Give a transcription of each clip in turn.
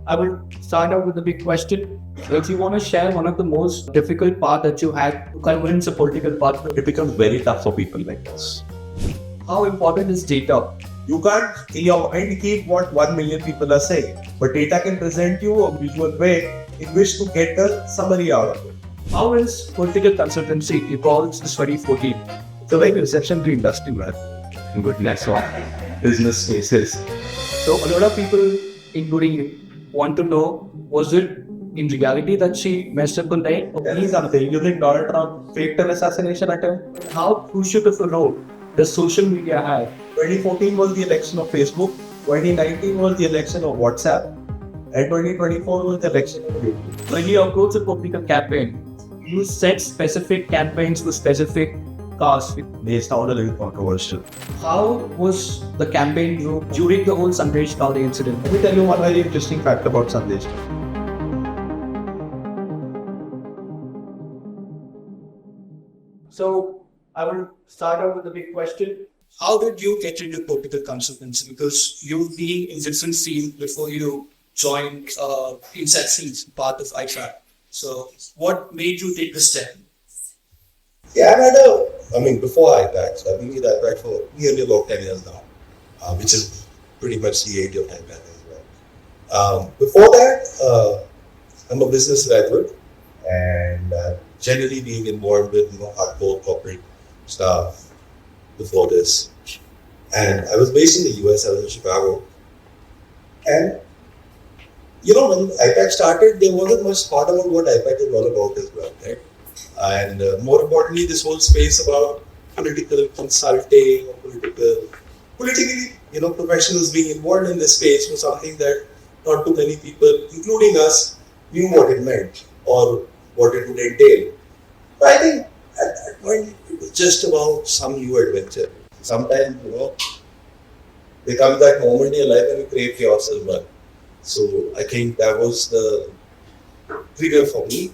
I will start out with a big question. If you want to share one of the most difficult part that you had to convince a political party, It becomes very tough for people like us. how important is data? You can't in your mind keep what 1 million people are saying, but data can present you a visual way in which to get a summary out of it. How is political consultancy evolved since 2014? It's a very reception to industry, man. Goodness of business spaces. So a lot of people, including you, want to know, was it in reality that she messed up the name? Tell me something. You think Donald Trump faked an assassination attempt? How crucial of a role does social media have? 2014 was the election of Facebook. 2019 was the election of WhatsApp. And 2024 was the election of YouTube. When you approach a political campaign, you set specific campaigns for specific cause. They sound a little controversial. How was the campaign group during the whole Sandeshkhali Incident? Let me tell you one very interesting fact about Sandesh. So I will start out with a big question. How did you get into political consultancy? Because you've been in different fields before you joined inside scenes, part of I-PAC. So what made you take the step? Yeah, before I-PAC, so I've been with I-PAC for nearly about 10 years now, which is pretty much the age of I-PAC as well. Before that, I'm a business graduate and generally being involved with hardcore corporate stuff before this. And I was based in the US, I was in Chicago. And when I-PAC started, there wasn't much thought about what I-PAC is all about as well, right? And more importantly, this whole space about political consulting or politically, professionals being involved in this space was something that not too many people, including us, knew what it meant or what it would entail. But I think at that point, it was just about some new adventure. Sometimes, there comes that moment in your life when you crave chaos as well. So I think that was the trigger for me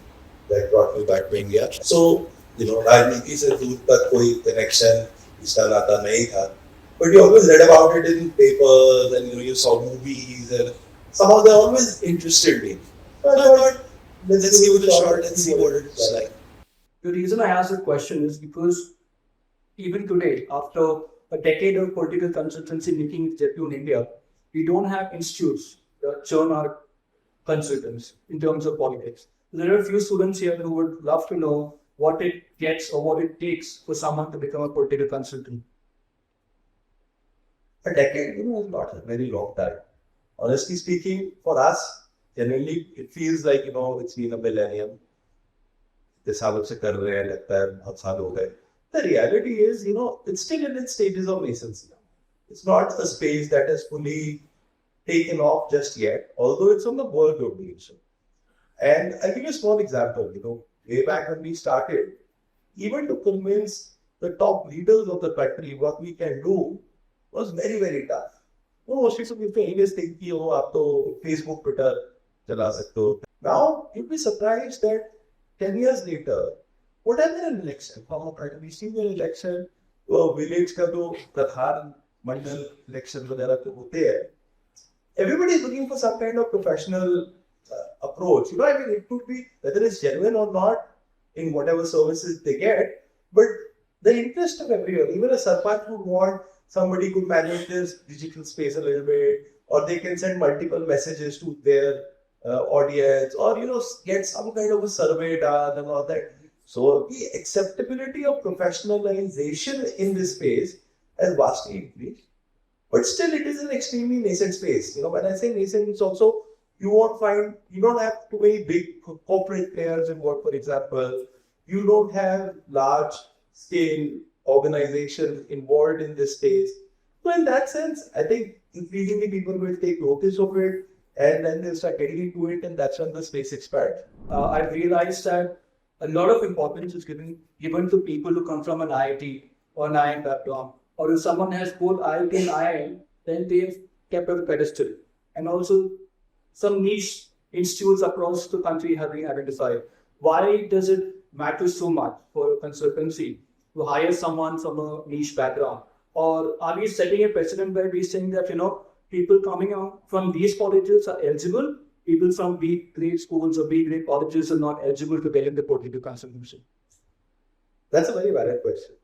that brought me back to India. So, राजनीति से दूर तक कोई connection इसका नाता नहीं था. But you always read about it in papers and you saw movies and somehow they always interested me. So I thought, let's give it a shot and see what it's like. The reason I asked this question is because even today, after a decade of political consultancy making its debut in India, we don't have institutes that churn our consultants in terms of politics. There are a few students here who would love to know what it gets or what it takes for someone to become a political consultant. A decade, is not a very long time. Honestly speaking, for us, generally, it feels like, it's been a millennium. The reality is, it's still in its stages of nascency. It's not a space that has fully taken off just yet, although it's on the verge of doing so. And I'll give you a small example. Way back when we started, even to convince the top leaders of the country what we can do was very, very tough. Mostly so people always think, aap to Facebook, Twitter, chala sakte ho. Now, you'll be surprised that 10 years later, whatever an election, we see an election, village ka to pradhan, mandal election, everybody is looking for some kind of professional approach. It could be whether it's genuine or not in whatever services they get, but the interest of everyone, even a sarpanch would want somebody could manage this digital space a little bit, or they can send multiple messages to their audience, or get some kind of a survey done and all that. So the acceptability of professionalization in this space has vastly increased. But still, it is an extremely nascent space. When I say nascent, it's also you don't have too many big corporate players involved, for example. You don't have large scale organizations involved in this space. So in that sense, I think increasingly people will take notice of it and then they'll start getting into it, and that's when the space expands. I realized that a lot of importance is given to people who come from an IIT or an IIM background. Or if someone has both IIT and IIM, then they've kept on a pedestal. And also, some niche institutes across the country have been identified. Why does it matter so much for a consultancy to hire someone from a niche background? Or are we setting a precedent where we're saying that, people coming out from these colleges are eligible people from B grade schools or B grade colleges are not eligible to get into political consultancy? That's a very valid question.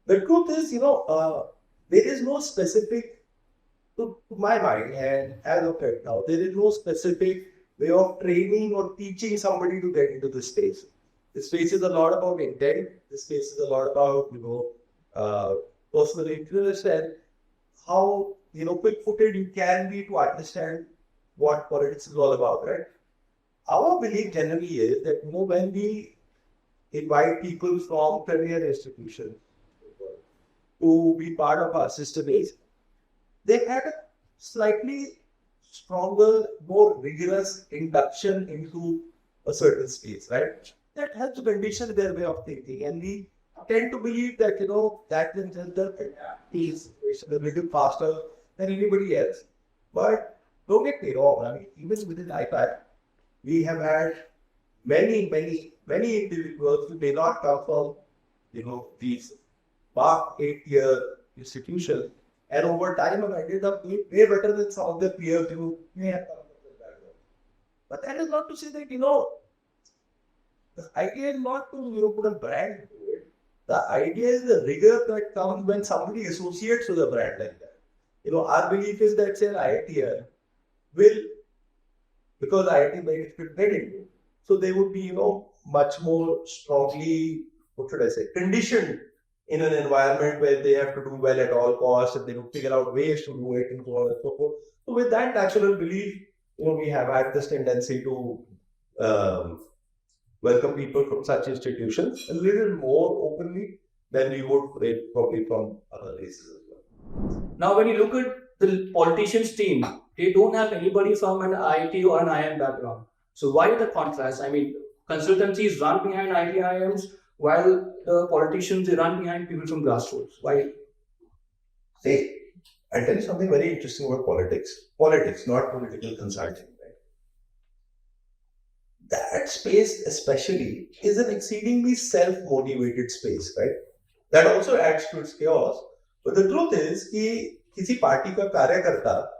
The truth is, there is no specific, to my mind, and as of right now, there is no specific way of training or teaching somebody to get into this space. This space is a lot about intent. This space is a lot about, personal interest and how, quick-footed you can be to understand what politics is all about, right? Our belief generally is that, when we invite people from premier institutions to be part of our system is, they had a slightly stronger, more rigorous induction into a certain space, right? That helps condition their way of thinking. And we tend to believe that, that in general is a little faster than anybody else. But don't get me wrong, I mean, even within IPAC, we have had many individuals who may not come from, these past 8-year institutions, and over time have ended up doing way better than some of their peers who may have come from this background. But that is not to say that, the idea is not to, put a brand to it. The idea is the rigor that comes when somebody associates with a brand like that. Our belief is that, say, an IITian will, because IIT might fit into, so they would be, much more strongly, conditioned in an environment where they have to do well at all costs and they will figure out ways to do it and so on and so forth. So with that natural belief, we have had this tendency to welcome people from such institutions a little more openly than we would probably from other races as well. Now, when you look at the politicians' team, they don't have anybody from an IT or an IIM background. So why the contrast? I mean, consultancies run behind IT IIMs, while the politicians, they run behind people from grassroots. Why? See, I'll tell you something very interesting about politics. Politics, not political consulting. Right? That space especially is an exceedingly self-motivated space, right? That also adds to its chaos. But the truth is कि किसी party का कार्यकर्ता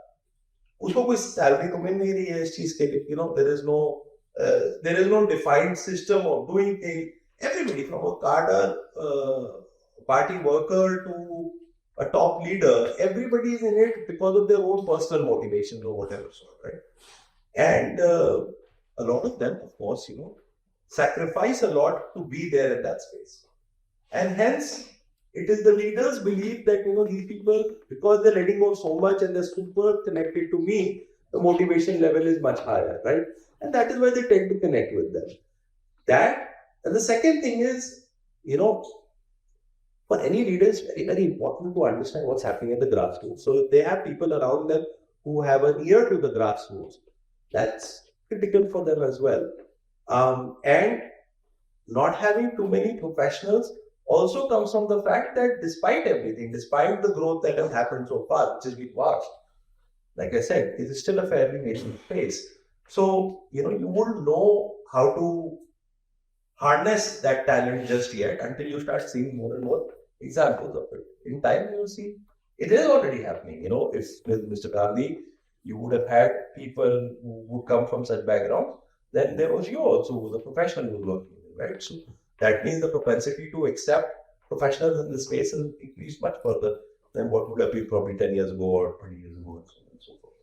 उसको कोई salary तो मिल नहीं रही है इस चीज के लिए. There is no defined system of doing things. Everybody from a cadre, party worker to a top leader, everybody is in it because of their own personal motivations or whatever sort, right? And a lot of them, of course, sacrifice a lot to be there in that space. And hence, it is the leaders' belief that, these people, because they're letting go so much and they're super connected to me, the motivation level is much higher, right? And that is why they tend to connect with them. And the second thing is, for any leader, it's very, very important to understand what's happening at the grassroots. So if they have people around them who have an ear to the grassroots, that's critical for them as well. And not having too many professionals also comes from the fact that despite everything, despite the growth that has happened so far, which has been vast, like I said, it is still a fairly nascent space. So, you wouldn't know how to harness that talent just yet until you start seeing more and more examples of it. In time, you'll see it is already happening. If with Mr. Gandhi, you would have had people who would come from such backgrounds, then there was you also, who was a professional who was working, right? So that means the propensity to accept professionals in this space has increased much further than what would have been probably 10 years ago or 20 years ago and so on and so forth.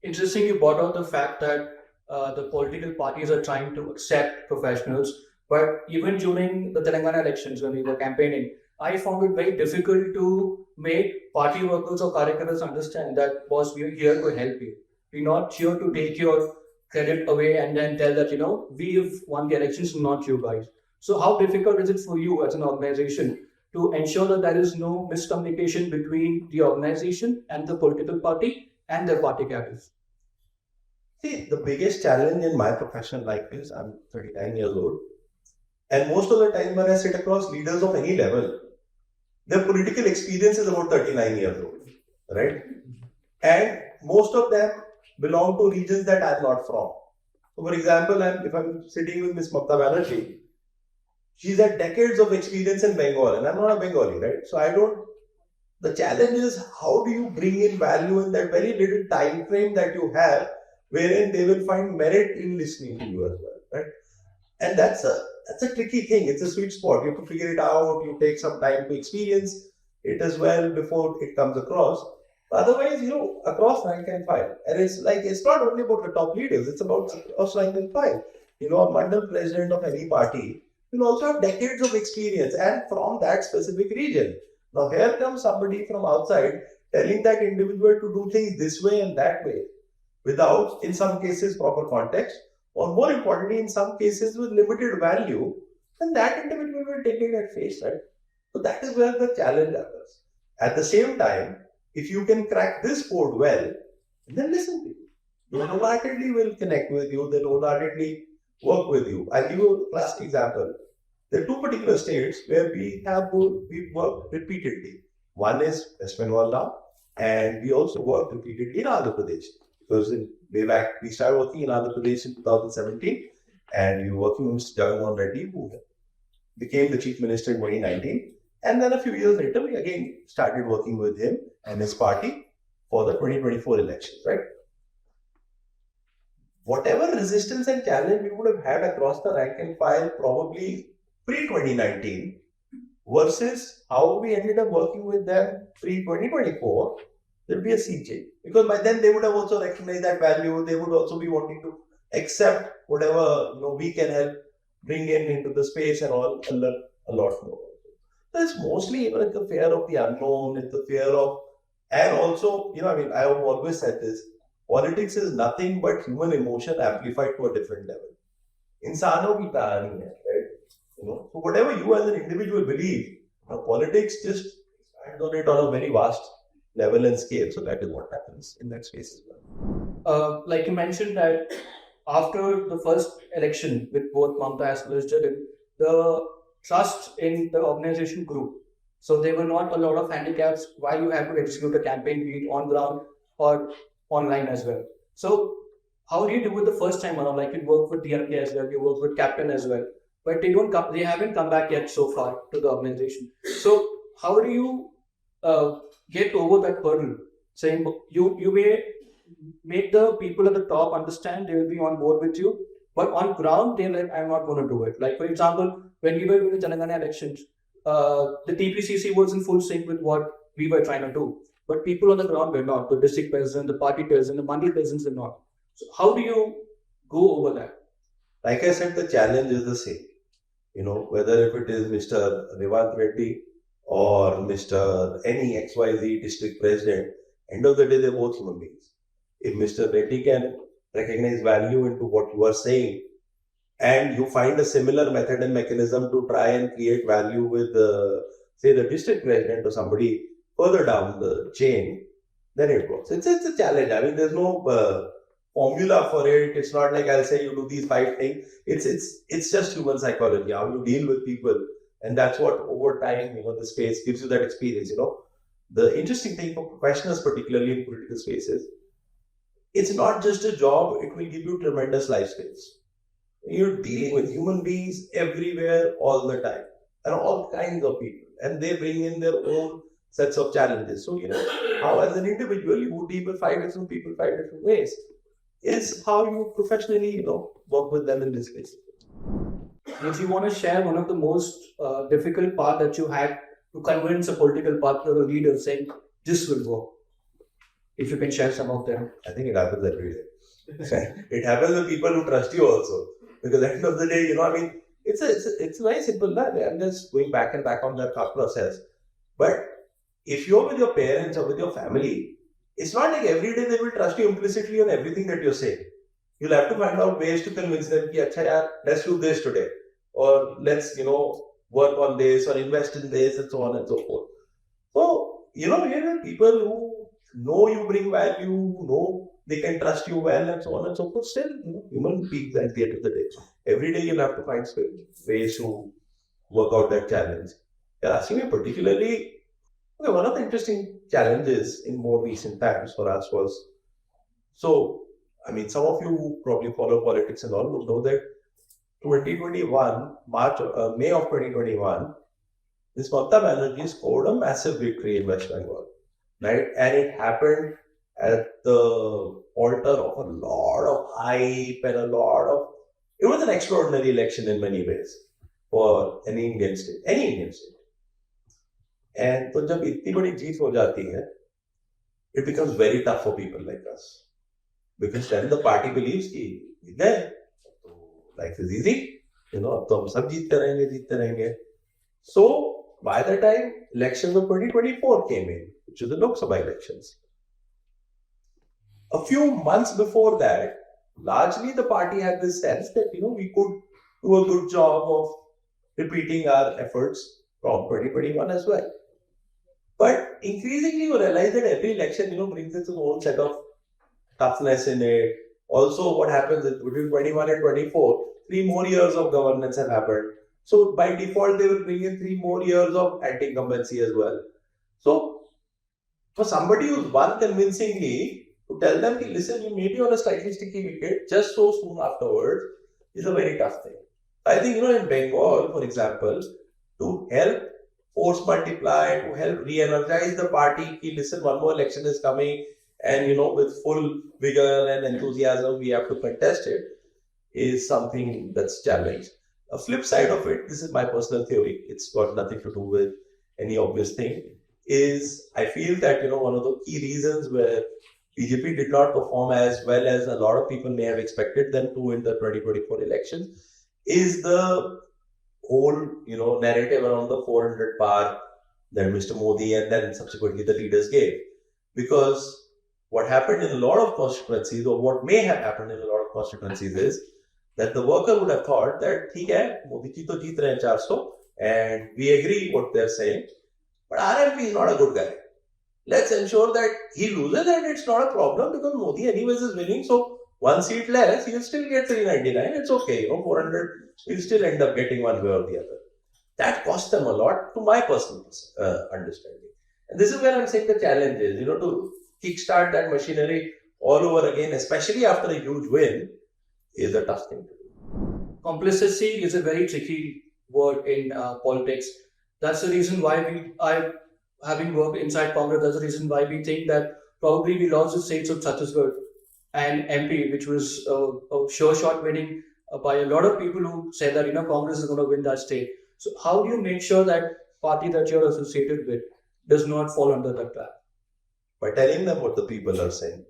Interesting, you brought out the fact that the political parties are trying to accept professionals, but even during the Telangana elections when we were campaigning, I found it very difficult to make party workers or कार्यकर्ताs understand that, boss, we're here to help you. We're not here to take your credit away and then tell that, we've won the elections, not you guys. So how difficult is it for you as an organization to ensure that there is no miscommunication between the organization and the political party and their party cadres? See, the biggest challenge in my professional life is I'm 39 years old. And most of the time when I sit across leaders of any level, their political experience is about 39 years old, right? And most of them belong to regions that I'm not from. So for example, if I'm sitting with Ms. Mamata Banerjee, she's had decades of experience in Bengal and I'm not a Bengali, right? So the challenge is how do you bring in value in that very little time frame that you have wherein they will find merit in listening to you as well, right? And that's a tricky thing. It's a sweet spot. You have to figure it out. You take some time to experience it as well before it comes across. Otherwise, across rank and file. And it's not only about the top leaders, it's about across rank and file. A mandal president of any party will also have decades of experience and from that specific region. Now here comes somebody from outside telling that individual to do things this way and that way without, in some cases, proper context, or more importantly, in some cases with limited value, then that individual will take it at face, right? So that is where the challenge happens. At the same time, if you can crack this code well, then listen to you. They wholeheartedly will connect with you, they'll wholeheartedly work with you. I'll give you a classic example. There are two particular states where we've worked repeatedly. One is West Bengal now, and we also worked repeatedly in Andhra Pradesh. Because way back, we started working in Andhra Pradesh in 2017, and we were working with Mr. Jagannath Reddy, who became the Chief Minister in 2019. And then a few years later, we again started working with him and his party for the 2024 elections, right? Whatever resistance and challenge we would have had across the rank and file probably pre-2019 versus how we ended up working with them pre-2024, there will be a sea change. Because by then they would have also recognized that value, they would also be wanting to accept whatever we can help bring into the space and all, and learn a lot more. So it's mostly it's the fear of the unknown, it's the fear of, and also, I have always said this, politics is nothing but human emotion amplified to a different level. Insano ki kahani hai, right? So whatever you as an individual believe, politics just stands on it on a very vast level and scale. So that is what happens in that space as well. Like you mentioned that after the first election with both Mamata as well as Jagan, the trust in the organization grew. So there were not a lot of handicaps while you had to execute a campaign, be it on ground or online as well. So how do you do with the first time around? Like you work with DRK as well, you work with Captain as well, but they haven't come back yet so far to the organization. So how do you get over that hurdle? Saying you may make the people at the top understand they will be on board with you, but on ground they're like, I'm not going to do it. Like for example, when we were doing the Telangana elections, the TPCC was in full sync with what we were trying to do, but people on the ground were not. The district president, the party president, the mandal presidents were not. So how do you go over that? Like I said, the challenge is the same. Whether if it is Mr. Revant Reddy or Mr. any XYZ district president, end of the day, they're both human beings. If Mr. Reddy can recognize value into what you are saying, and you find a similar method and mechanism to try and create value with, say, the district president or somebody further down the chain, then it works. It's a challenge. There's no formula for it. It's not like I'll say you do these 5 things. It's just human psychology, how you deal with people. And that's what over time, the space gives you that experience, The interesting thing for professionals, particularly in political spaces, it's not just a job, it will give you tremendous life skills. You're dealing with human beings everywhere, all the time, and all kinds of people. And they bring in their own sets of challenges. So, how as an individual, you would deal with 5 different people 5 different ways, is how you professionally, work with them in this space. If you want to share one of the most difficult part that you had to convince a political party or a leader saying, this will work. If you can share some of them. I think it happens every day. It happens with people who trust you also. Because at the end of the day, it's very simple. I'm just going back and back on that thought process. But if you're with your parents or with your family, it's not like every day they will trust you implicitly on everything that you're saying. You'll have to find out ways to convince them, let's do this today. Or let's, work on this or invest in this and so on and so forth. So, you have people who know you bring value, who know they can trust you well and so on and so forth. Still, human beings at the end of the day. Every day you'll have to find ways to work out that challenge. You're asking me particularly, one of the interesting challenges in more recent times for us was, some of you who probably follow politics and all would know that 2021, May of 2021, this Mamata Banerjee scored a massive victory in West Bengal, right? And it happened at the altar of a lot of hype and a lot of. It was an extraordinary election in many ways for any Indian state, And तो जब इतनी बड़ी जीत हो जाती है, it becomes very tough for people like us. Because then the party believes कि गए, life is easy, अब तो हम सब जीतते रहेंगे. So by the time elections of 2024 came in, which is the Lok Sabha elections, a few months before that, largely the party had this sense that we could do a good job of repeating our efforts from 2021 as well. But increasingly you realize that every election brings its own set of toughness in it. Also, what happens is between 21 and 24, 3 more years of governance have happened. So by default, they will bring in 3 more years of anti-incumbency as well. So for somebody who's won convincingly, to tell them, listen, you may be on a slightly sticky wicket just so soon afterwards is a very tough thing. I think, in Bengal, for example, to help force multiply, to help re-energize the party, listen, one more election is coming, and with full vigor and enthusiasm we have to contest it, is something that's challenged. A flip side of it, this is my personal theory, it's got nothing to do with any obvious thing, is I feel that one of the key reasons where BJP did not perform as well as a lot of people may have expected them to in the 2024 elections is the whole narrative around the 400 par that Mr. Modi and then subsequently the leaders gave. Because what happened in a lot of constituencies, or what may have happened in a lot of constituencies, is that the worker would have thought that, theek hai, Modi ji to jeet rahe hain 400, and we agree what they're saying, but RMP is not a good guy. Let's ensure that he loses and it's not a problem because Modi anyways is winning, so 1 seat less, he'll still get 399, it's okay, 400, he'll still end up getting one way or the other. That cost them a lot, to my personal understanding. And this is where I'm saying the challenge is, to kickstart that machinery all over again, especially after a huge win, is a tough thing to do. Complicity is a very tricky word in politics. That's the reason why having worked inside Congress, that's the reason why we think that probably we lost the states of Chhattisgarh and MP, which was a sure shot winning by a lot of people who said that Congress is going to win that state. So how do you make sure that party that you're associated with does not fall under that trap? By telling them what the people are saying.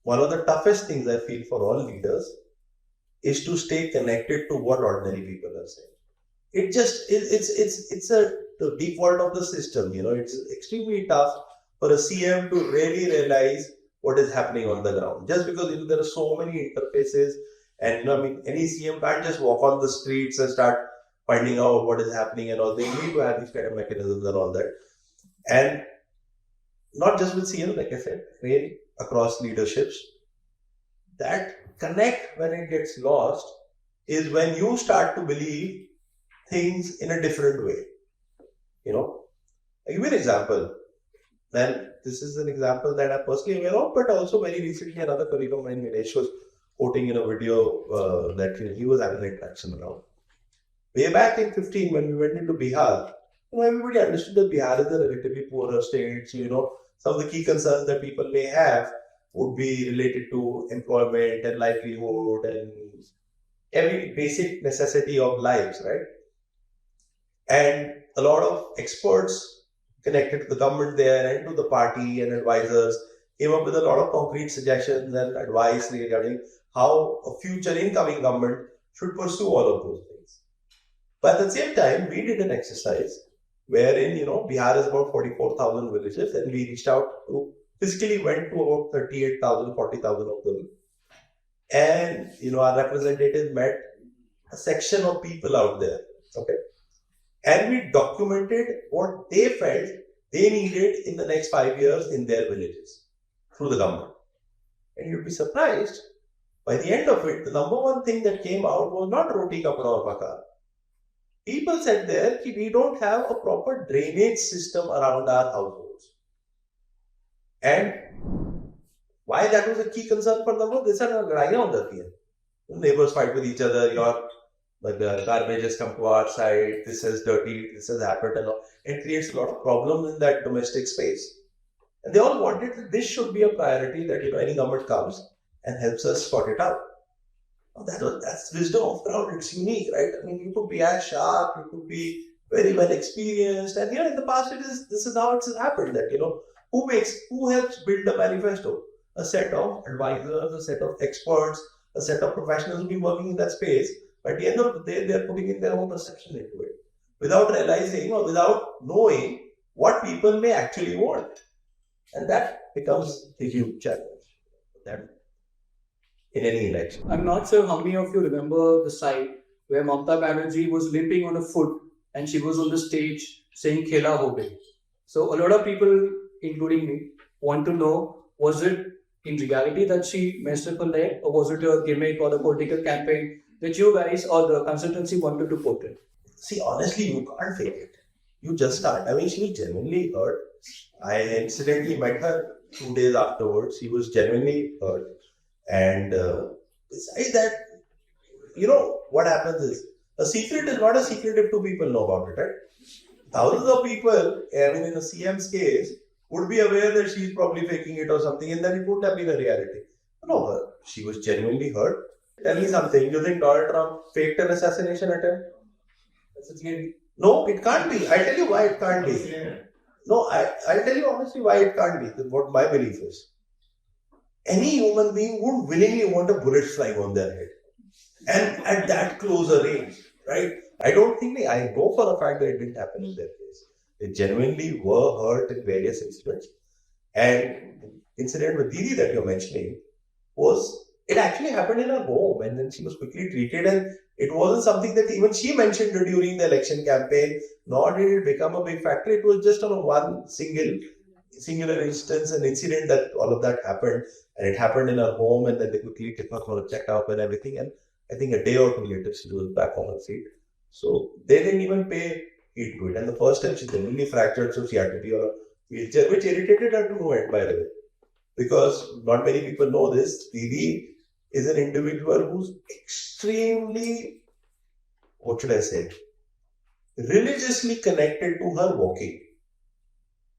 One of the toughest things I feel for all leaders is to stay connected to what ordinary people are saying. It's the default of the system. It's extremely tough for a CM to really realize what is happening on the ground. Just because there are so many interfaces, and any CM can't just walk on the streets and start finding out what is happening and all. They need to have these kind of mechanisms and all that. And not just with CM, like I said, really across leaderships. That connect, when it gets lost, is when you start to believe things in a different way. I'll give you an example. Then this is an example that I'm personally aware of, but also very recently another colleague of mine, Minesh, was quoting in a video that he was having an interaction around. Way back in 2015, when we went into Bihar, everybody understood that Bihar is a relatively poorer state. Some of the key concerns that people may have would be related to employment and livelihood and every basic necessity of lives, right? And a lot of experts connected to the government there and to the party and advisors came up with a lot of concrete suggestions and advice regarding how a future incoming government should pursue all of those things. But at the same time, we did an exercise wherein, Bihar is about 44,000 villages, and we reached out to, physically went to about 38,000, 40,000 of them. And, our representatives met a section of people out there, okay? And we documented what they felt they needed in the next 5 years in their villages through the government. And you'd be surprised, by the end of it, the number one thing that came out was not roti kapda aur makan. People said there that we don't have a proper drainage system around our households. And why that was a key concern for them was, they said, neighbors fight with each other, the garbage has come to our side, this is dirty, this has happened, and all. It creates a lot of problems in that domestic space. And they all wanted that this should be a priority, that any government comes and helps us sort it out. That's wisdom of crowd. It's unique, right? I mean, you could be as sharp, you could be very well experienced, and in the past this is how it has happened. That who helps build a manifesto? A set of advisors, a set of experts, a set of professionals who be working in that space. But at the end of the day, they're putting in their own perception into it, without realizing or without knowing what people may actually want, and that becomes a huge challenge. That in any election. I'm not sure how many of you remember the side where Mamata Banerjee was limping on a foot and she was on the stage saying Khela ho gayi. So a lot of people, including me, want to know, was it in reality that she messed up her leg, or was it a gimmick or the political campaign that you guys or the consultancy wanted to put in? See, honestly, you can't fake it. You just can't. I mean, she was genuinely hurt. I incidentally met her 2 days afterwards. She was genuinely hurt. And besides that, what happens is, a secret is not a secret if 2 people know about it, right? Thousands of people, I mean, in a CM's case, would be aware that she's probably faking it or something, and then it wouldn't have been a reality. No, she was genuinely hurt. Tell me something. You think Donald Trump faked an assassination attempt? No, it can't be. I'll tell you why it can't be. No, I'll tell you honestly why it can't be. What my belief is. Any human being would willingly want a bullet flying on their head. And at that closer range, right? I don't think I know for a fact that it didn't happen in their case. They genuinely were hurt in various incidents. And the incident with Didi that you're mentioning it actually happened in her home, and then she was quickly treated, and it wasn't something that even she mentioned during the election campaign, nor did it become a big factor. It was just on one singular instance, an incident that all of that happened, and it happened in her home, and then they quickly took her for a checkup and everything, and I think a day or 2 later she was back on her feet. So they didn't even pay heed to it, and the first time she genuinely fractured, so she had to be on a wheelchair, which irritated her to no end, by the way, because not many people know this. Didi is an individual who's extremely, what should I say, religiously connected to her walking.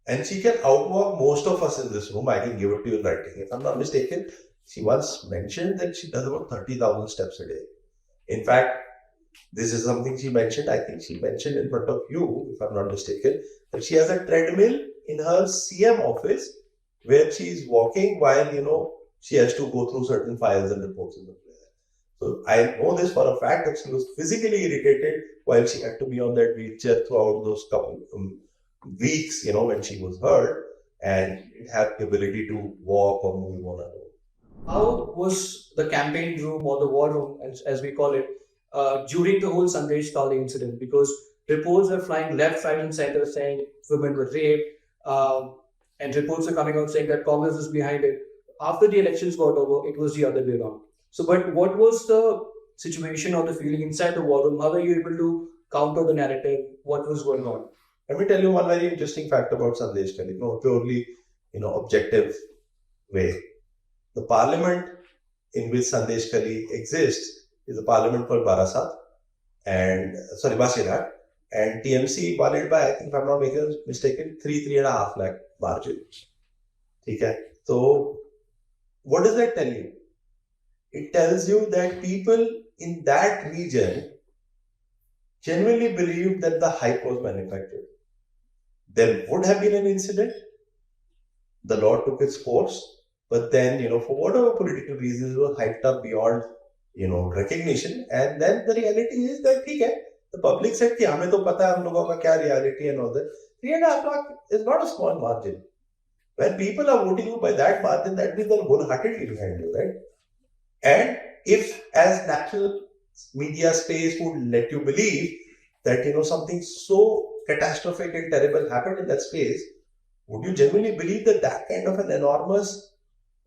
And she can outwalk most of us in this room. I can give it to you in writing. If I'm not mistaken, she once mentioned that she does about 30,000 steps a day. In fact, this is something she mentioned, I think she mentioned in front of you, if I'm not mistaken, that she has a treadmill in her CM office where she is walking while, she has to go through certain files and reports in the place. So I know this for a fact that she was physically irritated while she had to be on that wheelchair throughout those couple weeks, when she was hurt and had the ability to walk or move on her own. How was the campaign room or the war room, as we call it, during the whole Sandeshkhali incident? Because reports are flying left, right, and center saying women were raped, and reports are coming out saying that Congress is behind it. After the elections got over, it was the other way around. So, but what was the situation or the feeling inside the war room? How were you able to counter the narrative? What was going on? Let me tell you one very interesting fact about Sandeshkhali, purely, objective way. The parliament in which Sandeshkhali exists is a parliament called Basirat, and TMC won it by, I think if I'm not mistaken, 3.5 lakh margin. Okay. So, what does that tell you? It tells you that people in that region genuinely believed that the hype was manufactured. There would have been an incident, the law took its course, but then, for whatever political reasons, it was hyped up beyond, recognition. And then the reality is that, the public said, hame to pata hai hum logon ka kya reality and all that. 3.5 lakh is not a small margin. When people are voting you by that margin, that means they're wholeheartedly behind you, right? And if, as national media space would let you believe that, something so catastrophic and terrible happened in that space, would you genuinely believe that that kind of an enormous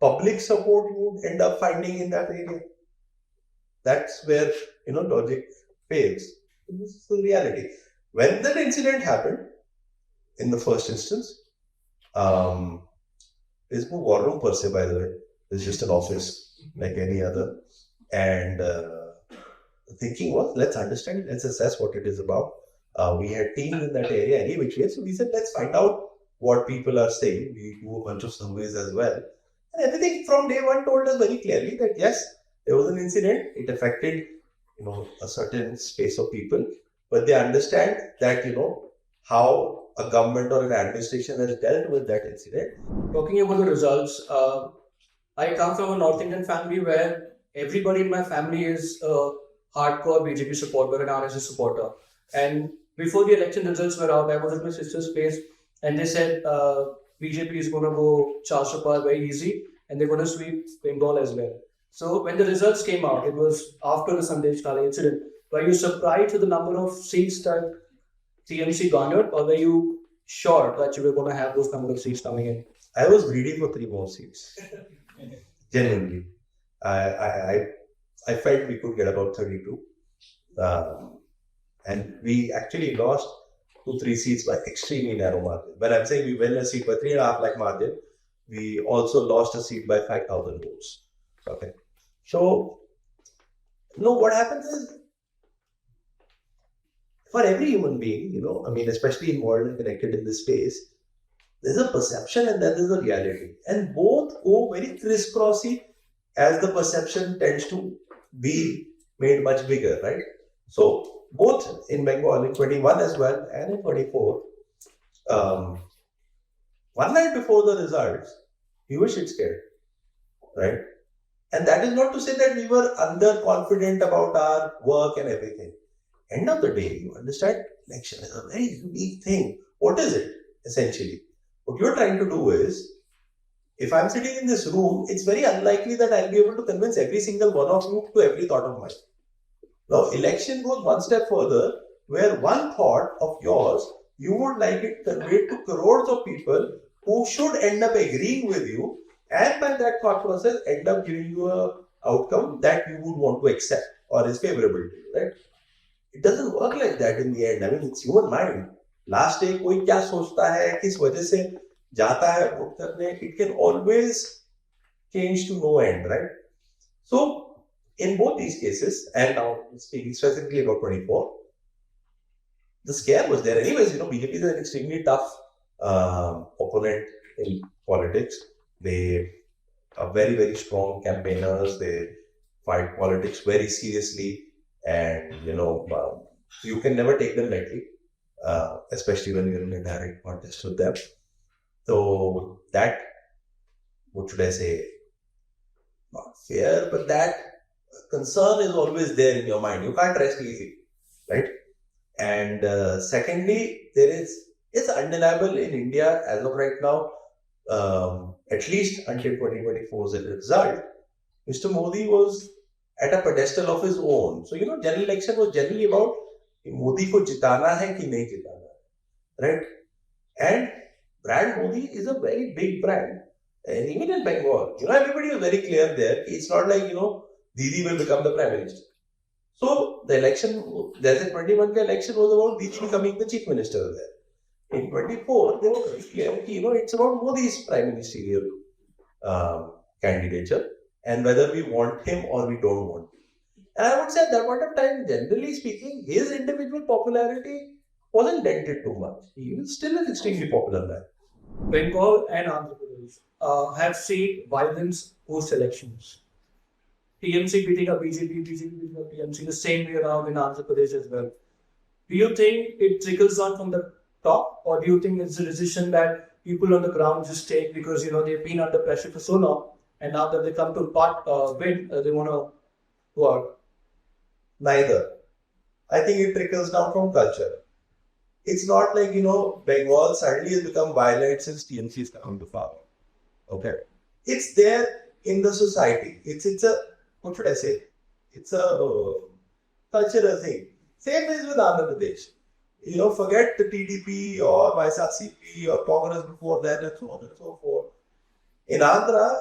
public support you would end up finding in that area? That's where, logic fails. This is the reality. When that incident happened, in the first instance, there's no war room per se, by the way. It's just an office like any other. And the thinking was, let's understand it, let's assess what it is about. We had teams in that area anyway, so we said, let's find out what people are saying. We do a bunch of surveys as well. And everything from day one told us very clearly that yes, there was an incident, it affected, a certain space of people, but they understand that, how a government or an administration has dealt with that incident. Talking about the results, I come from a North Indian family where everybody in my family is a hardcore BJP supporter and RSS supporter. And before the election results were out, I was at my sister's place and they said BJP is going to go 400 par very easy and they're going to sweep Bengal as well. So when the results came out, it was after the Sandeshkhali Incident. Were you surprised with the number of seats that TMC garnered, or were you sure that you were going to have those number of seats coming in? I was greedy for 3 more seats. Genuinely. I felt we could get about 32. And we actually lost 2-3 seats by extremely narrow margin. When I'm saying we won a seat by 3.5 lakh margin, we also lost a seat by 5,000 votes. Okay. So, what happens is, for every human being, especially involved and connected in this space, there's a perception and then there's a reality. And both go very crisscrossy as the perception tends to be made much bigger, right? So, both in Bengal in 21 as well and in 24, one night before the results, we were shit scared, right? And that is not to say that we were underconfident about our work and everything. End of the day, you understand, election is a very unique thing. What is it, essentially? What you're trying to do is, if I'm sitting in this room, it's very unlikely that I'll be able to convince every single one of you to every thought of mine. Now, election goes one step further, where one thought of yours, you would like it conveyed to crores of people who should end up agreeing with you, and by that thought process, end up giving you an outcome that you would want to accept or is favorable to you, right? It doesn't work like that in the end. I mean, it's human mind. Last day, कोई क्या सोचता है, किस वजह से जाता है vote करने, it can always change to no end, right? So, in both these cases, and now speaking specifically about 24, the scare was there. Anyways, BJP is an extremely tough opponent in politics. They are very, very strong campaigners. They fight politics very seriously. And, you can never take them lightly, especially when you're in a direct contest with them. So that, what should I say, not fear, but that concern is always there in your mind. You can't rest easy, right? And secondly, it's undeniable in India as of right now, at least until 2024's result, Mr. Modi was at a pedestal of his own. So, general election was generally about Modi ko jitana hai ki nahi jitana, right? And brand Modi is a very big brand. And even in Bengal, everybody was very clear there. It's not like, Didi will become the Prime Minister. So, the election, there's a 21 election was about Didi becoming the Chief Minister there. In 24, they were very clear, it's about Modi's Prime Ministerial candidature, and whether we want him or we don't want him. And I would say at that point of time, generally speaking, his individual popularity wasn't dented too much. He was still an extremely popular man. Bengal and Andhra Pradesh have seen violence post-elections. TMC beating up BJP, BJP beating up TMC, the same way around in Andhra Pradesh as well. Do you think it trickles on from the top, or do you think it's a decision that people on the ground just take because, they've been under pressure for so long, and now that they come to win, they want to go out? Neither. I think it trickles down from culture. It's not like, Bengal suddenly has become violent since TMC has come to power. Okay. It's there in the society. It's a, what should I say? It's a cultural thing. Same is with Andhra Pradesh. Forget the TDP or YSRCP or Congress before that and so on and so forth. In Andhra,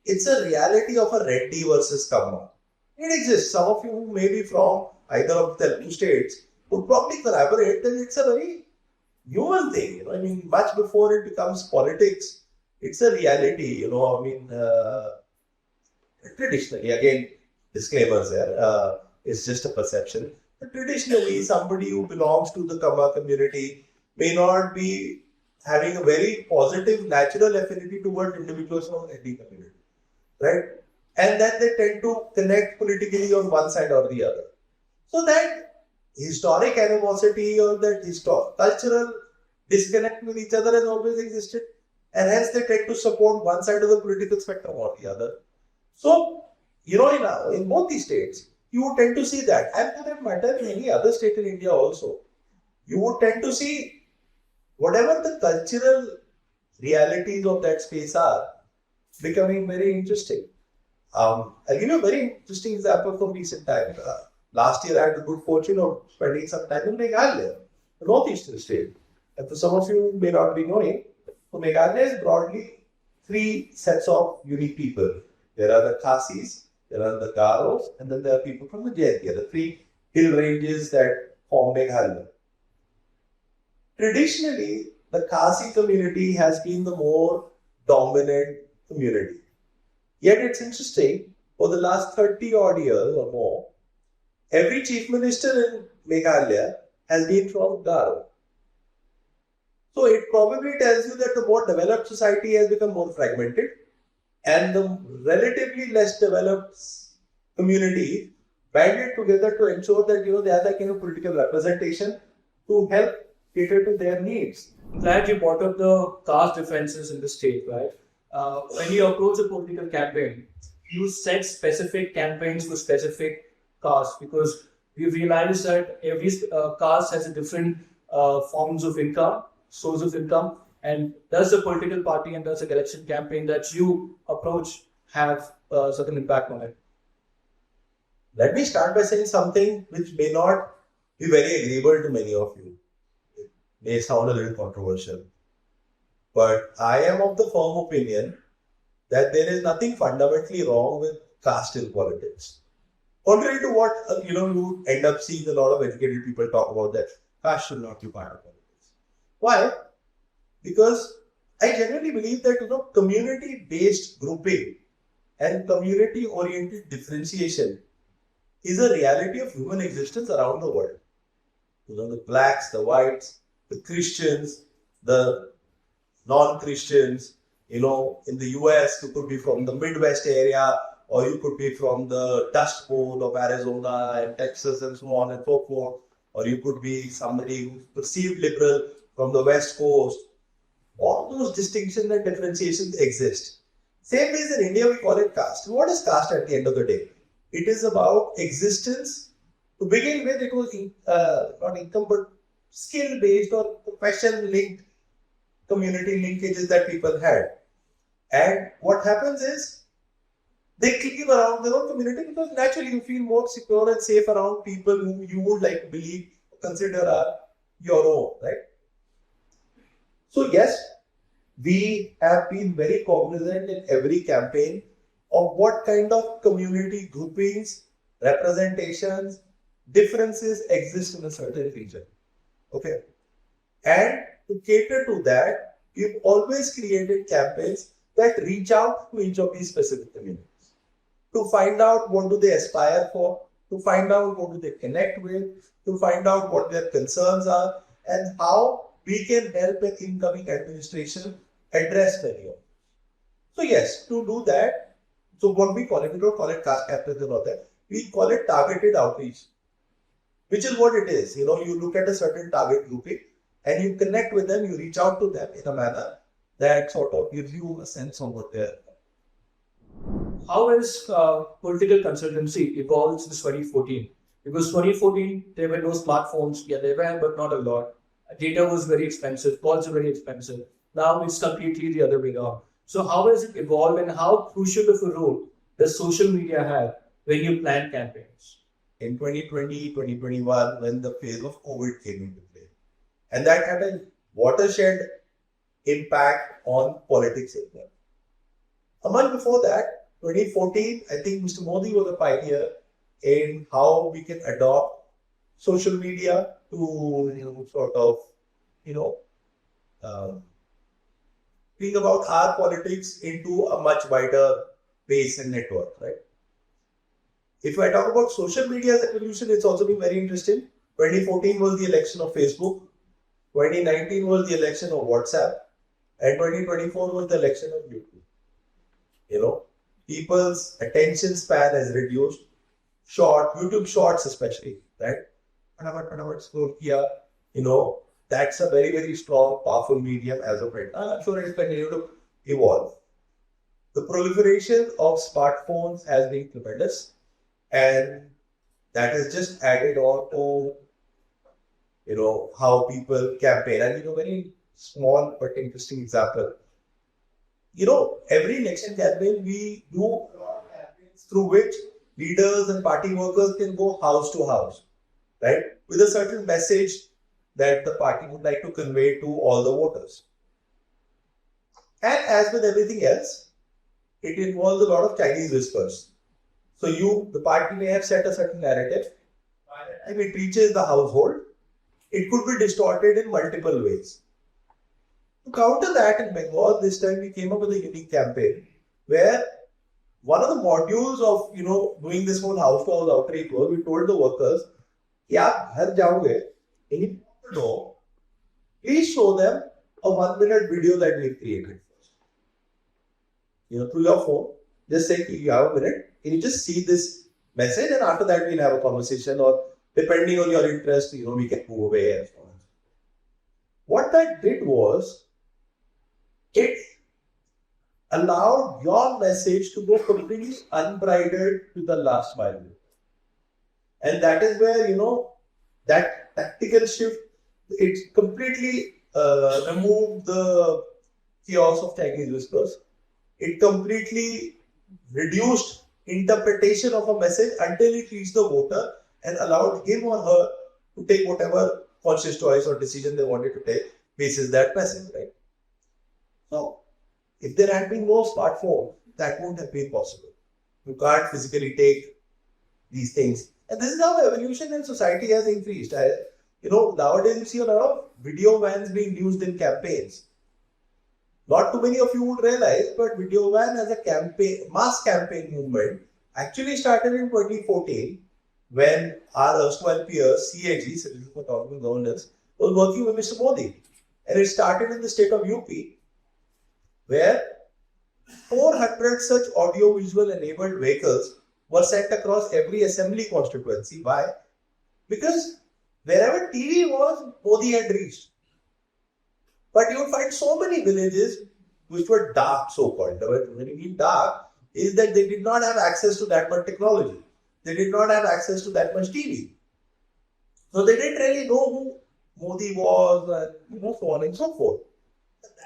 it's a reality of a Reddy versus Kamma. It exists. Some of you who may be from either of the two states would probably collaborate that it's a very human thing. Much before it becomes politics, it's a reality. Traditionally, again, disclaimers there, it's just a perception. But traditionally, somebody who belongs to the Kamma community may not be having a very positive natural affinity towards individuals from any community, right? And then they tend to connect politically on one side or the other. So that historic animosity or that cultural disconnect with each other has always existed, and hence they tend to support one side of the political spectrum or the other. So, in both these states, you would tend to see that, and for that matter, in any other state in India also, you would tend to see whatever the cultural realities of that space are becoming very interesting. I'll give you a very interesting example from recent times. Last year, I had the good fortune of spending some time in Meghalaya, the northeastern state. And for some of you who may not be knowing, so Meghalaya is broadly three sets of unique people. There are the Khasis, there are the Garos, and then there are people from the Jaintia, the three hill ranges that form Meghalaya. Traditionally, the Khasi community has been the more dominant community. Yet it's interesting, for the last 30 odd years or more, every chief minister in Meghalaya has been from Garo. So it probably tells you that the more developed society has become more fragmented, and the relatively less developed community banded together to ensure that they have that kind of political representation to help cater to their needs. I'm glad you brought up the caste differences in the state, right? When you approach a political campaign, you set specific campaigns for specific caste, because we realize that every caste has a different forms of income, source of income, and does the political party and does the election campaign that you approach have a certain impact on it? Let me start by saying something which may not be very agreeable to many of you. It may sound a little controversial. But I am of the firm opinion that there is nothing fundamentally wrong with caste in politics. Contrary to what you end up seeing a lot of educated people talk about, that caste should not be part of politics. Why? Because I generally believe that community-based grouping and community-oriented differentiation is a reality of human existence around the world. The blacks, the whites, the Christians, the non-Christians, in the US, you could be from the Midwest area, or you could be from the Dust Bowl of Arizona and Texas and so on and so forth, or you could be somebody who's perceived liberal from the West Coast. All those distinctions and differentiations exist. Same way as in India, we call it caste. What is caste at the end of the day? It is about existence. To begin with, it was not income, but skill-based or profession-linked community linkages that people had. And what happens is, they cleave around their own community because naturally you feel more secure and safe around people whom you would like to believe, consider are your own, right? So yes, we have been very cognizant in every campaign of what kind of community groupings, representations, differences exist in a certain region. Okay. And to cater to that, we've always created campaigns that reach out to each of these specific communities to find out what do they aspire for, to find out what do they connect with, to find out what their concerns are, and how we can help an incoming administration address many of them. So yes, to do that, so what we call it, we don't call it caste capitalism or that, we call it targeted outreach, which is what it is. You look at a certain target grouping and you connect with them, you reach out to them in a manner that sort of gives you a sense of what they're. How has political consultancy evolved since 2014? Because 2014, there were no smartphones. Yeah, there were, but not a lot. Data was very expensive. Calls are very expensive. Now it's completely the other way around. So how has it evolved, and how crucial of a role does social media have when you plan campaigns? In 2020, 2021, when the phase of COVID came into play, and that had a watershed impact on politics in India. A month before that, 2014, I think Mr. Modi was a pioneer in how we can adopt social media to bring about our politics into a much wider base and network, right? If I talk about social media as a revolution, it's also been very interesting. 2014 was the election of Facebook. 2019 was the election of WhatsApp, and 2024 was the election of YouTube. You know, people's attention span has reduced. YouTube Shorts especially, right? Scroll here, you know, that's a very, very strong, powerful medium as of right now. I'm sure it's continuing to evolve. The proliferation of smartphones has been tremendous, and that has just added on to, you know, how people campaign. And, you know, very small but interesting example. You know, every election campaign, we do a lot of campaigns through which leaders and party workers can go house to house, right? With a certain message that the party would like to convey to all the voters. And as with everything else, it involves a lot of Chinese whispers. So the party may have set a certain narrative. By the time it reaches the household, it could be distorted in multiple ways. To counter that, in Bengal, this time we came up with a unique campaign where one of the modules of, you know, doing this whole house-to-house outreach was, we told the workers, कि आप घर जाओगे, and if you want to know, please show them a 1-minute video that we've created. You know, through your phone, just say you have a minute, and you just see this message, and after that we'll have a conversation, or depending on your interest, you know, we can move away and so on. What that did was, it allowed your message to go completely unbridled to the last mile. And that is where, you know, that tactical shift, it completely removed the chaos of Chinese whispers. It completely reduced interpretation of a message until it reached the voter and allowed him or her to take whatever conscious choice or decision they wanted to take basis that message, right? So, if there had been no smartphone, that wouldn't have been possible. You can't physically take these things. And this is how evolution in society has increased. You know, nowadays you see a lot of video vans being used in campaigns. Not too many of you would realize, but video van as a campaign, mass campaign movement actually started in 2014 when our erstwhile peers, CAG, Citizen for Autonomous Governance, was working with Mr. Modi. And it started in the state of UP, where 400 such audio-visual enabled vehicles were sent across every assembly constituency. Why? Because wherever TV was, Modi had reached. But you would find so many villages which were dark, so-called. When you mean dark, is that they did not have access to that much technology. They did not have access to that much TV. So they didn't really know who Modi was and, you know, so on and so forth.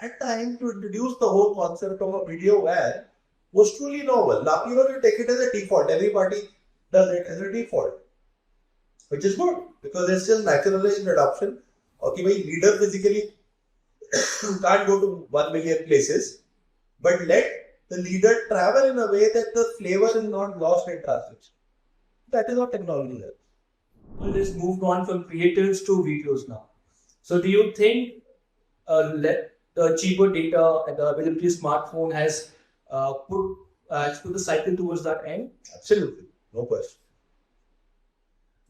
At that time, to introduce the whole concept of a video van was truly novel. Now, you know, you take it as a default. Every party does it as a default, which is good because it's still naturalized adoption. Okay, my leader physically can't go to 1 million places, but let the leader travel in a way that the flavor is not lost in translation. That is what technology is. Well, it's moved on from creators to videos now. So, do you think the cheaper data and the availability of smartphone has put the cycle towards that end? Absolutely, no question.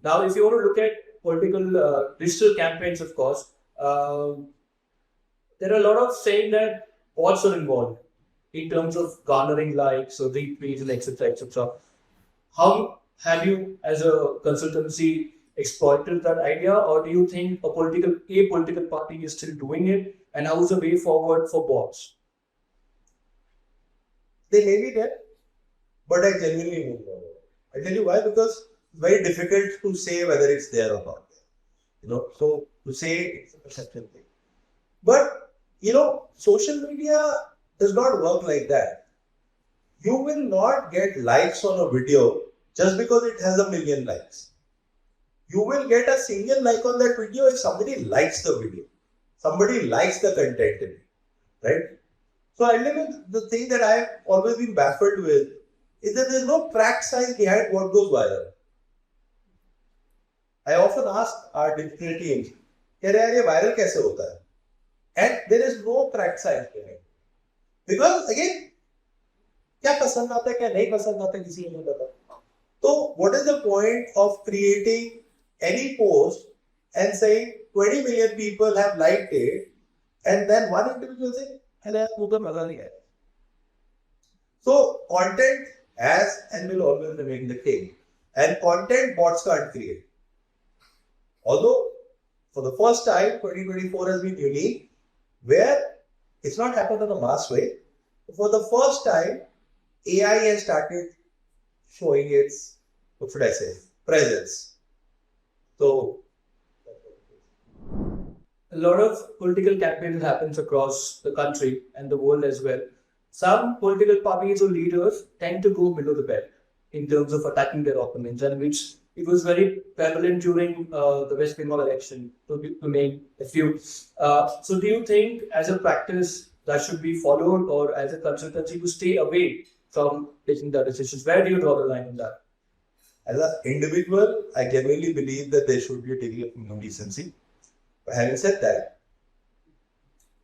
Now, if you want to look at political digital campaigns, of course, there are a lot of saying that bots are involved in terms of garnering likes or retweets and etc. etc. How have you, as a consultancy, exploited that idea, or do you think a political party is still doing it, and how is the way forward for bots? They may be there, but I genuinely don't know. I tell you why, because it's very difficult to say whether it's there or not. You know, so to say it's a perception thing. But, you know, social media does not work like that. You will not get likes on a video just because it has 1 million likes. You will get a single like on that video if somebody likes the video. Somebody likes the content in it, right? So ultimately, the thing that I have always been baffled with is that there is no track size behind what goes viral. I often ask our digital teams, "Yaar, viral kaise hota hai?" And there is no track size behind it. Because again, क्या पसंद आता है क्या नहीं पसंद आता है किसी को नहीं पता. So what is the point of creating any post and saying 20 million people have liked it, and then one individual say, "Hey, mujhe maza nahi aaya." So content has and will always remain the king, and content bots can't create. Although for the first time, 2024 has been unique, where it's not happened in a mass way. For the first time, AI has started showing its, what should I say, presence. So, A lot of political campaigns happens across the country and the world as well. Some political parties or leaders tend to go below the belt in terms of attacking their opponents, and which it was very prevalent during the West Bengal election, to name a few. So do you think as a practice that should be followed, or as a consultancy to stay away from taking the decisions? Where do you draw the line on that? as an individual, I genuinely believe that there should be a degree of human decency. But having said that,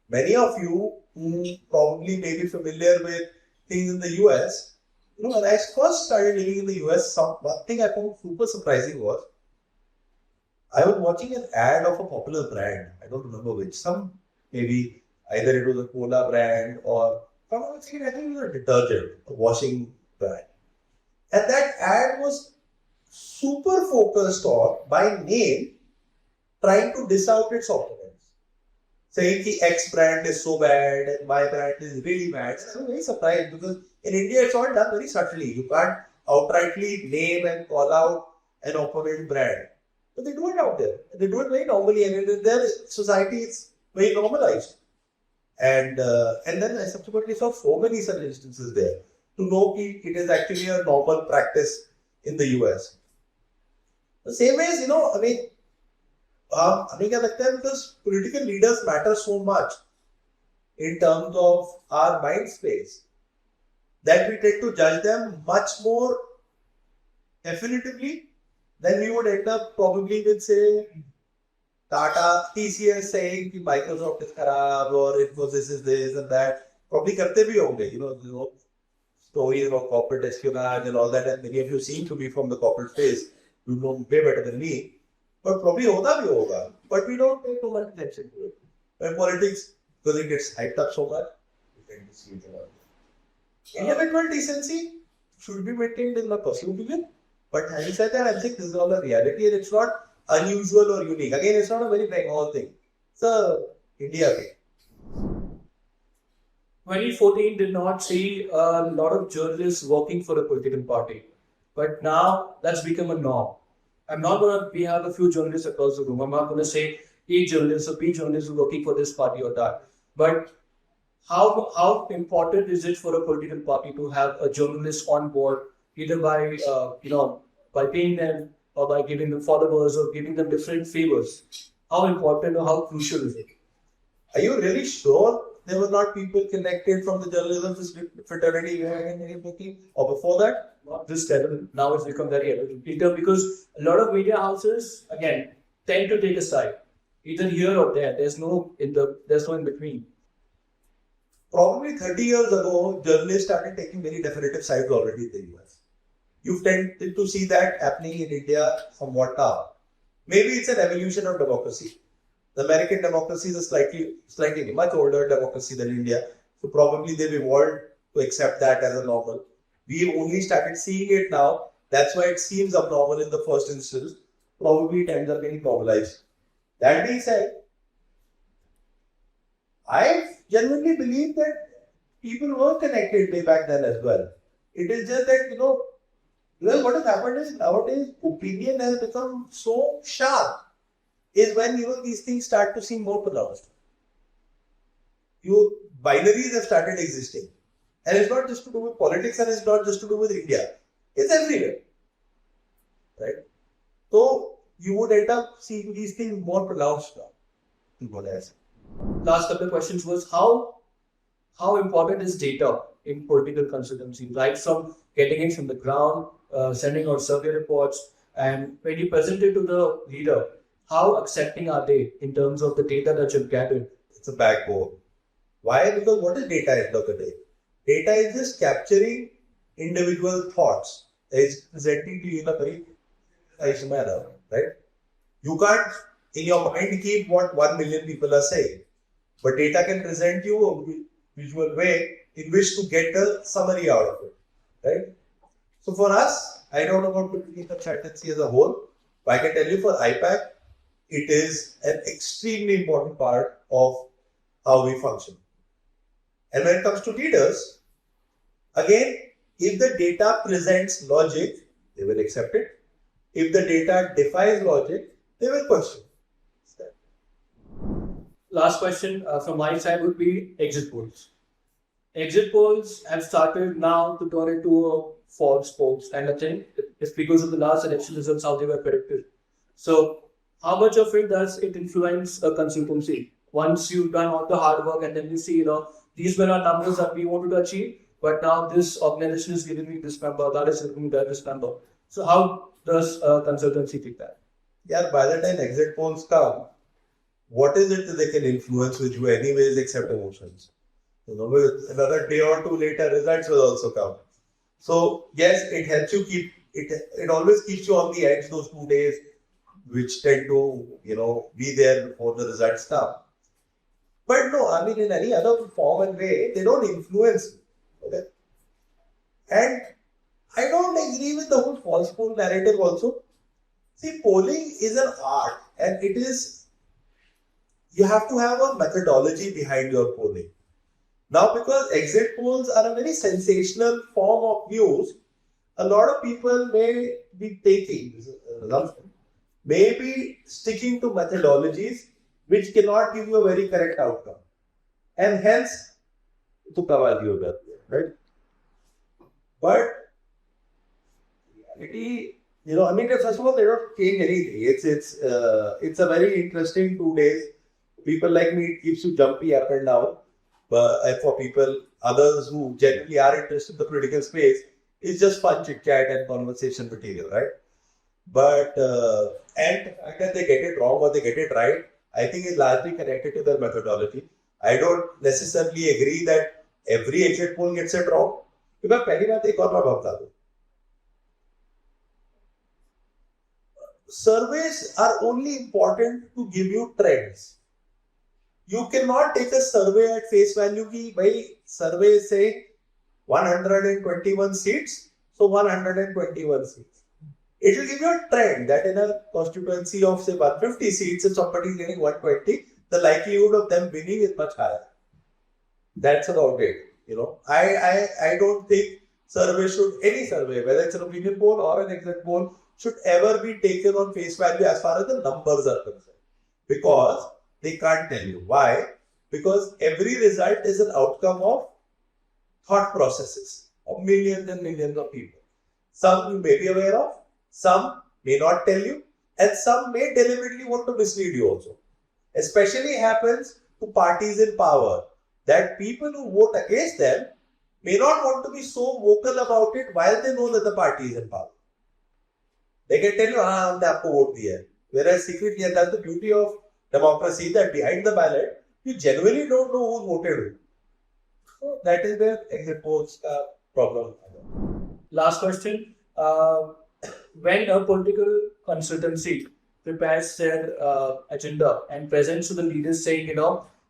many of you who probably may be familiar with things in the US, when I first started living in the US, one thing I found super surprising was I was watching an ad of a popular brand. I don't remember which. Maybe either it was a cola brand or I think it was a detergent, a washing brand. And that ad was super focused on, by name, trying to diss out its opponents. Saying the X brand is so bad and Y brand is really bad. So I was very surprised because in India it's all done very subtly. You can't outrightly name and call out an opponent brand. But they do it out there. They do it very normally, and in their society it's very normalized. And then I subsequently saw so many such instances there to know it is actually a normal practice in the US. The same way as, हमें क्या लगता है, because political leaders matter so much in terms of our mind space that we tend to judge them much more definitively than we would end up probably with, say, TCS saying कि Microsoft is kharab or Infosys is this and that. Probably करते भी होंगे, stories about corporate espionage and all that, and many of you seem to be from the corporate space. You know way better than me. But probably होता भी होगा. But we don't pay too much attention to it. When politics, because it gets hyped up so much, we tend to see it a lot. Individual decency should be maintained in my personal opinion. But having said that, I think this is all a reality and it's not unusual or unique. Again, it's not a very Bengal thing. It's a India thing. 2014 did not see a lot of journalists working for a political party. But now that's become a norm. We have a few journalists across the room. I'm not going to say A journalists or B journalists working for this party or that. But how important is it for a political party to have a journalist on board, either by by paying them or by giving them followers or giving them different favors? How important or how crucial is it? Are you really sure there were not people connected from the journalism fraternity or before that? Not this level. Now it's become very evident because a lot of media houses again tend to take a side, either here or there. There's no in between. Probably 30 years ago, journalists started taking very definitive sides already in the US. You've tended to see that happening in India somewhat now. Maybe it's an evolution of democracy. The American democracy is a slightly much older democracy than India. So probably they've evolved to accept that as a normal. We've only started seeing it now. That's why it seems abnormal in the first instance. Probably it ends up getting normalized. That being said, I genuinely believe that people were connected way back then as well. It is just that, what has happened is nowadays opinion has become so sharp is when, these things start to seem more pronounced. Binaries have started existing. And it's not just to do with politics and it's not just to do with India. It's everywhere. Right? So, you would end up seeing these things more pronounced now. Last couple of questions was how important is data in political consultancy, right? From getting it from the ground, sending out survey reports, and when you present it to the leader, how accepting are they in terms of the data that you've gathered? It's a backbone. Why? Because what is data at the end of the day? Data is just capturing individual thoughts. It's presenting to you in a very nice manner, right? You can't in your mind keep what 1 million people are saying. But data can present you a visual way in which to get a summary out of it, right? So for us, I don't know about political consultancy as a whole, but I can tell you for IPAC, it is an extremely important part of how we function. And when it comes to leaders, again, if the data presents logic, they will accept it. If the data defies logic, they will question. Last question from my side would be exit polls. Exit polls have started now to turn into a false polls, and I think it's because of the last election results how they were predicted. So, how much of it does it influence a consultancy? Once you've done all the hard work and then you see, these were our numbers that we wanted to achieve, but now this organization is giving me this number, that is giving me this number. So, how does a consultancy take that? Yeah, by the time exit polls come, what is it that they can influence which you anyways accept emotions? Another day or two later, results will also come. So yes, it helps you keep it always keeps you on the edge those 2 days, which tend to be there before the results come. But no, I mean in any other form and way, they don't influence you. Okay? And I don't agree with the whole false poll narrative also. See, polling is an art, and you have to have a methodology behind your polling. Now, because exit polls are a very sensational form of news, a lot of people may be sticking to methodologies which cannot give you a very correct outcome. And hence, right? But reality, first of all, they're not saying anything. It's a very interesting 2 days. People like me, it keeps you jumpy up and down. But for others who genuinely are interested in the political space, it's just fun chit chat and conversation material, right? But and the fact that they get it wrong or they get it right, I think is largely connected to their methodology. I don't necessarily agree that every exit poll gets it wrong. Because पहली बात एक और मैं बता दूं. Surveys are only important to give you trends. You cannot take a survey at face value ki bhai survey say 121 seats, so 121 seats. It will give you a trend that in a constituency of say 150 seats, if somebody is getting 120, the likelihood of them winning is much higher. That's about it. I don't think any survey, whether it's an opinion poll or an exit poll, should ever be taken on face value as far as the numbers are concerned. Because they can't tell you. Why? Because every result is an outcome of thought processes of millions and millions of people. Some you may be aware of, some may not tell you, and some may deliberately want to mislead you also. Especially happens to parties in power, that people who vote against them may not want to be so vocal about it while they know that the party is in power. They can tell you, हमने आपको vote दिया है. Whereas secretly, and that's the beauty of democracy, that behind the ballot, you genuinely don't know who voted who. So that is where exit polls problem. Last question. When a political consultancy prepares their agenda and presents to the leaders saying,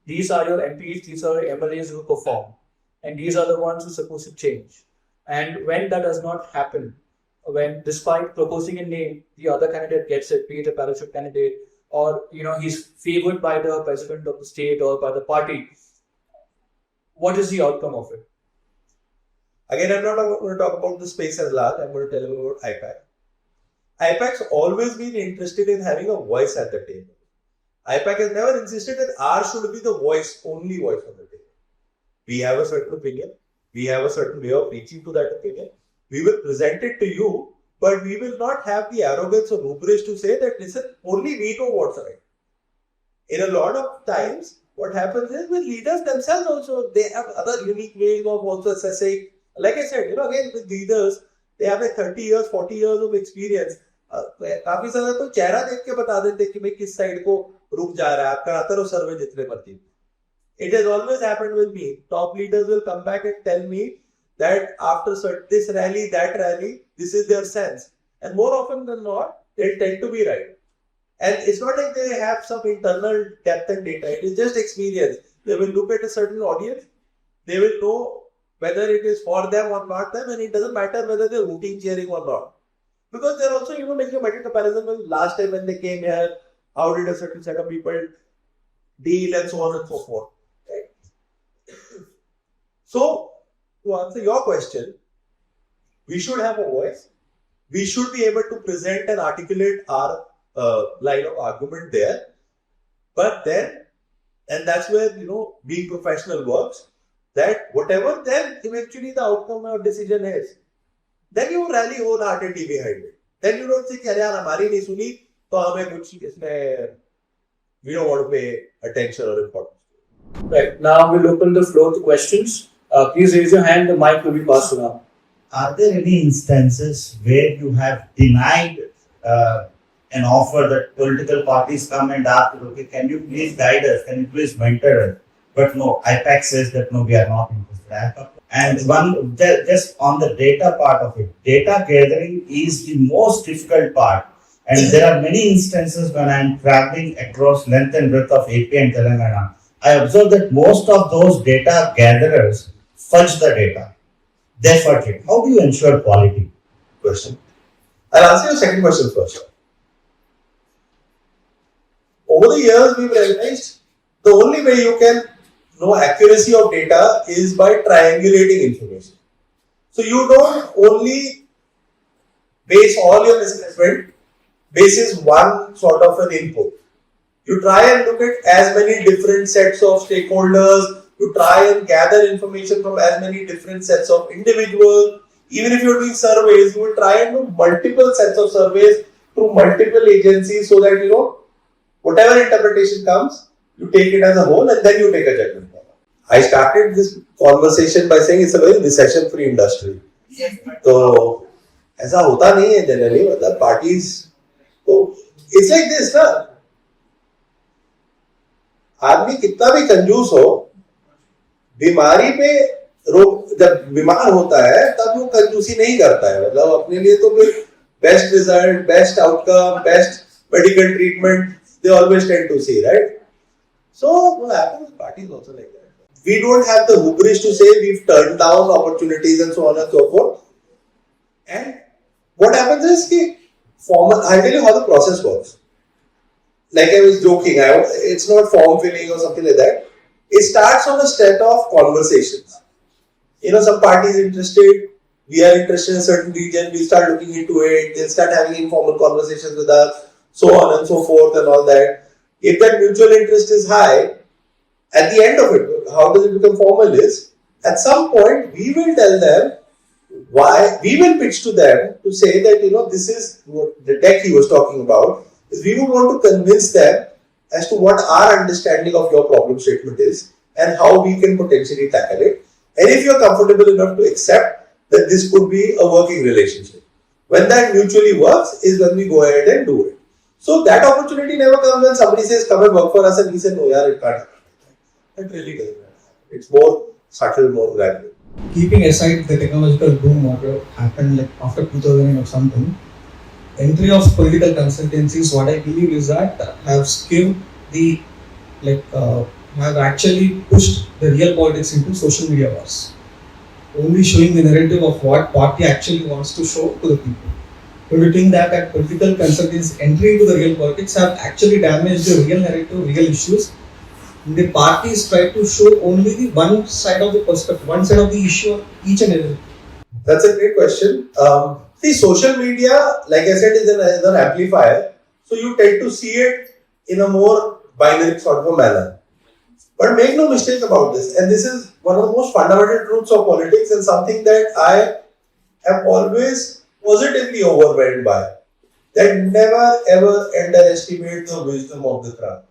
these are your MPs, these are your MLAs who perform, and these are the ones who are supposed to change. And when that does not happen, when despite proposing a name, the other candidate gets it, be it a parachute candidate, or he's favored by the president of the state or by the party, what is the outcome of it? Again, I'm not going to talk about the space as large. I'm going to tell you about IPAC. IPAC's always been interested in having a voice at the table. IPAC has never insisted that ours should be the only voice on the table. We have a certain opinion. We have a certain way of reaching to that opinion. We will present it to you, but we will not have the arrogance or hubris to say that, listen, only we know what's right. In a lot of times, what happens is with leaders themselves also, they have other unique ways of also assessing. Like I said, again, with leaders, they have 30 years, 40 years of experience. काफी सारा तो चेहरा देख के बता देते कि भाई किस साइड को रुक जा रहा है, आप कराते रहो सर्वे जितने मर्जी. It has always happened with me. Top leaders will come back and tell me that after this rally, that rally, this is their sense. And more often than not, they tend to be right. And it's not like they have some internal depth and data. It is just experience. They will look at a certain audience. They will know whether it is for them or not them, and it doesn't matter whether they're routine cheering or not. Because they're also, making a better comparison with last time when they came here, how did a certain set of people deal and so on and so forth. Right? So, to answer your question, we should have a voice. We should be able to present and articulate our line of argument there. But then, and that's where, being professional works, that whatever then eventually the outcome or decision is, then you rally wholeheartedly behind it. Then you don't say, yaar, hamari nahi suni, to hame kuch isme, we don't want to pay attention or importance. Right. Now we'll open the floor to questions. Please raise your hand, the mic will be passed around. Are there any instances where you have denied an offer that political parties come and ask, okay, can you please guide us, can you please mentor us? But no, IPAC says that no, we are not interested. And just on the data part of it, data gathering is the most difficult part. And there are many instances when I am traveling across length and breadth of AP and Telangana, I observe that most of those data gatherers fudge the data. They fudge it. How do you ensure quality? Question. I'll answer your second question first. Over the years, we've realized the only way you can know accuracy of data is by triangulating information. So you don't only base all your assessment basis one sort of an input. You try and look at as many different sets of stakeholders. You try and gather information from as many different sets of individuals. Even if you're doing surveys, you will try and do multiple sets of surveys through multiple agencies so that, whatever interpretation comes, you take it as a whole and then you take a judgment. I started this conversation by saying it's a very recession-free industry. So, ऐसा होता नहीं है generally, मतलब parties, तो it's like this, ना? आदमी कितना भी कंजूस हो, बीमारी पे रोग जब बीमार होता है तब वो कंजूसी नहीं करता है, मतलब अपने लिए तो फिर best result, best outcome, best medical treatment they always tend to see, right? So what happens with parties also like that. We don't have the hubris to say we've turned down opportunities and so on and so forth. And what happens is that I'll tell you how the process works. Like I was joking, it's not form filling or something like that. It starts on a set of conversations. Some party is interested, we are interested in a certain region, we start looking into it, they'll start having informal conversations with us, so on and so forth and all that. If that mutual interest is high, at the end of it, how does it become formal is, at some point we will tell them why, we will pitch to them to say that, this is what the deck he was talking about, is we would want to convince them as to what our understanding of your problem statement is and how we can potentially tackle it. And if you're comfortable enough to accept that this could be a working relationship. When that mutually works is when we go ahead and do it. So that opportunity never comes when somebody says, come and work for us and we say, no, yaar, it can't happen. That really doesn't happen. It's more subtle, more gradual. Keeping aside the technological boom what happened like after 2000 or something, entry of political consultancies, what I believe is that have skewed the have actually pushed the real politics into social media wars, only showing the narrative of what party actually wants to show to the people. Do you think that political consultants entry into the real politics have actually damaged the real narrative, real issues? The parties try to show only the one side of the perspective, one side of the issue of each and every. That's a great question. See, social media, like I said, is an amplifier. So you tend to see it in a more binary sort of a manner. But make no mistake about this, and this is one of the most fundamental truths of politics and something that I am always positively overwhelmed by. That never ever underestimate the wisdom of the crowd.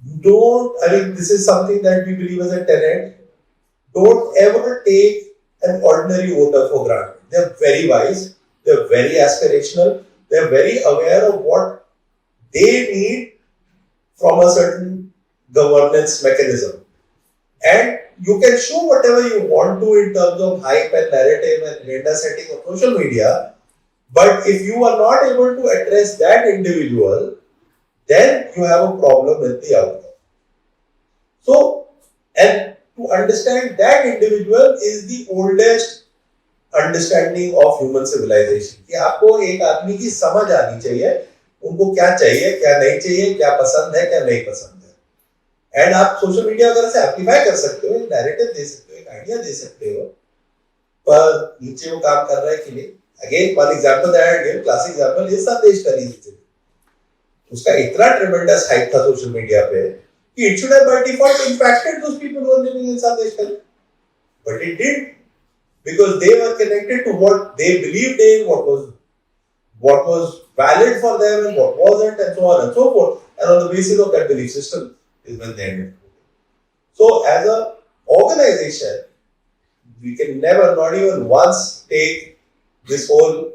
This is something that we believe as a tenet. Don't ever take an ordinary voter for granted. They're very wise, they're very aspirational, they're very aware of what they need from a certain governance mechanism. And you can show whatever you want to in terms of hype and narrative and agenda setting of social media, But if you are not able to address that individual, then you have a problem with the outcome. So, and to understand that individual is the oldest understanding of human civilisation कि आपको एक आदमी की समझ आनी चाहिए उनको क्या चाहिए क्या नहीं चाहिए क्या पसंद है क्या नहीं पसंद है एंड आप सोशल मीडिया वगैरह से एम्प्लीफाई कर सकते हो एक नैरेटिव दे सकते हो एक आइडिया दे सकते हो पर नीचे वो काम कर रहा है कि नहीं again one example that I give classic example is Sandeshkhali incident उसका इतना ट्रेमेंडस हाइप था सोशल मीडिया पे कि it should have by default impacted those people who are living in Sandeshkhali but it did because they were connected to what they believed in, what was valid for them and what wasn't, and so on and so forth. And on the basis of that belief system is when they ended. So, as an organization, we can never, not even once, take this whole,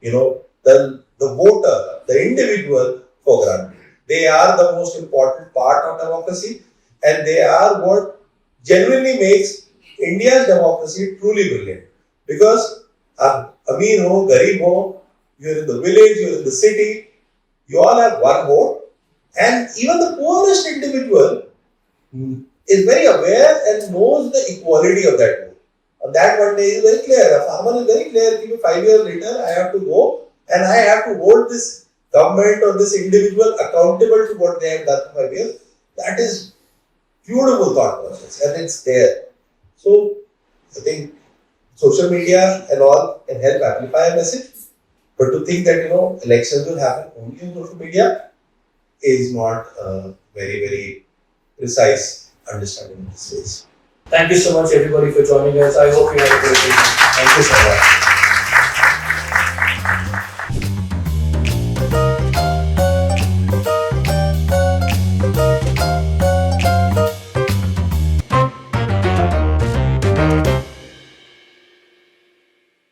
the voter, the individual for granted. They are the most important part of democracy, and they are what genuinely makes India's democracy truly brilliant because Amir ho, Garib ho, you're in the village, you're in the city, you all have one vote, and even the poorest individual is very aware and knows the equality of that vote. And that one day is very clear. A farmer is very clear. Even 5 years later, I have to go and I have to hold this government or this individual accountable to what they have done for 5 years. That is beautiful thought process, and it's there. So, I think social media and all can help amplify a message, but to think that elections will happen only on social media is not a very, very precise understanding of this space. Thank you so much, everybody, for joining us. I hope you had a great evening. Thank you so much.